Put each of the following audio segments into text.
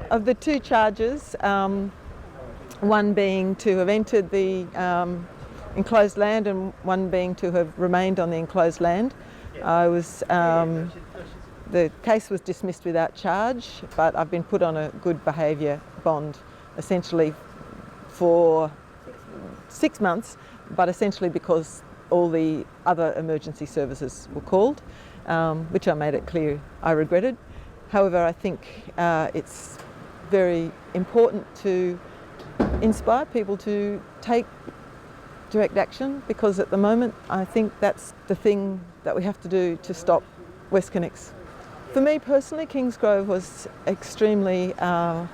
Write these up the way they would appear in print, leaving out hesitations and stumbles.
Of the two charges, one being to have entered the enclosed land and one being to have remained on the enclosed land, the case was dismissed without charge, but I've been put on a good behaviour bond, essentially for 6 months, but essentially because all the other emergency services were called, which I made it clear I regretted. However, I think it's very important to inspire people to take direct action, because at the moment I think that's the thing that we have to do to stop West Connex. For me personally, Kingsgrove was extremely a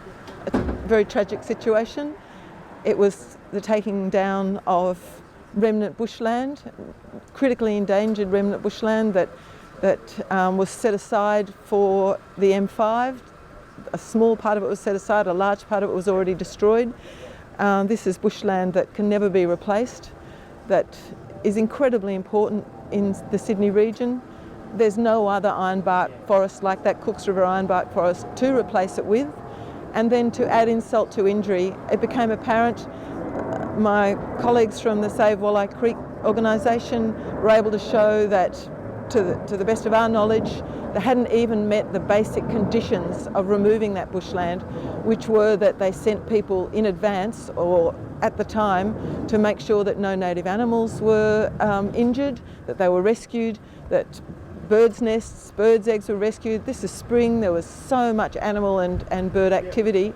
very tragic situation. It was the taking down of remnant bushland, critically endangered remnant bushland that was set aside for the M5. A small part of it was set aside, a large part of it was already destroyed. This is bushland that can never be replaced, that is incredibly important in the Sydney region. There's no other ironbark forest like that, Cooks River ironbark forest, to replace it with. And then to add insult to injury, it became apparent. My colleagues from the Save Walleye Creek organisation were able to show that, to the best of our knowledge, they hadn't even met the basic conditions of removing that bushland, which were that they sent people in advance or at the time to make sure that no native animals were injured, that they were rescued, that birds' nests, birds' eggs were rescued. This is spring, there was so much animal and bird activity.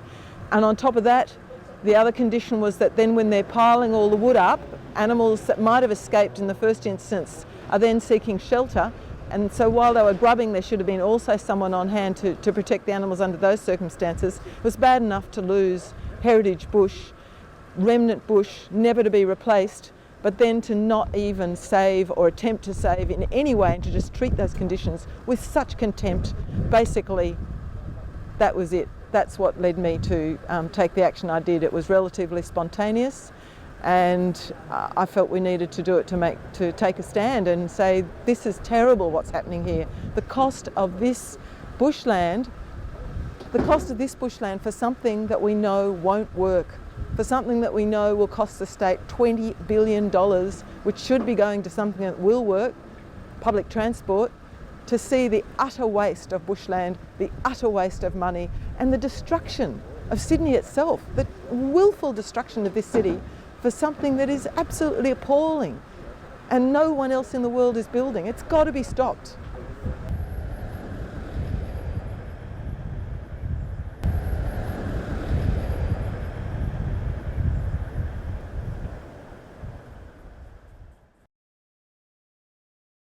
And on top of that, the other condition was that then when they're piling all the wood up, animals that might have escaped in the first instance are then seeking shelter. And so while they were grubbing, there should have been also someone on hand to protect the animals under those circumstances. It was bad enough to lose heritage bush, remnant bush, never to be replaced, but then to not even save or attempt to save in any way and to just treat those conditions with such contempt. Basically, that was it. That's what led me to take the action I did. It was relatively spontaneous, and I felt we needed to do it to take a stand and say, this is terrible what's happening here. The cost of this bushland for something that we know won't work, for something that we know will cost the state $20 billion, which should be going to something that will work, public transport, to see the utter waste of bushland, the utter waste of money, and the destruction of Sydney itself, the willful destruction of this city for something that is absolutely appalling and no one else in the world is building. It's got to be stopped.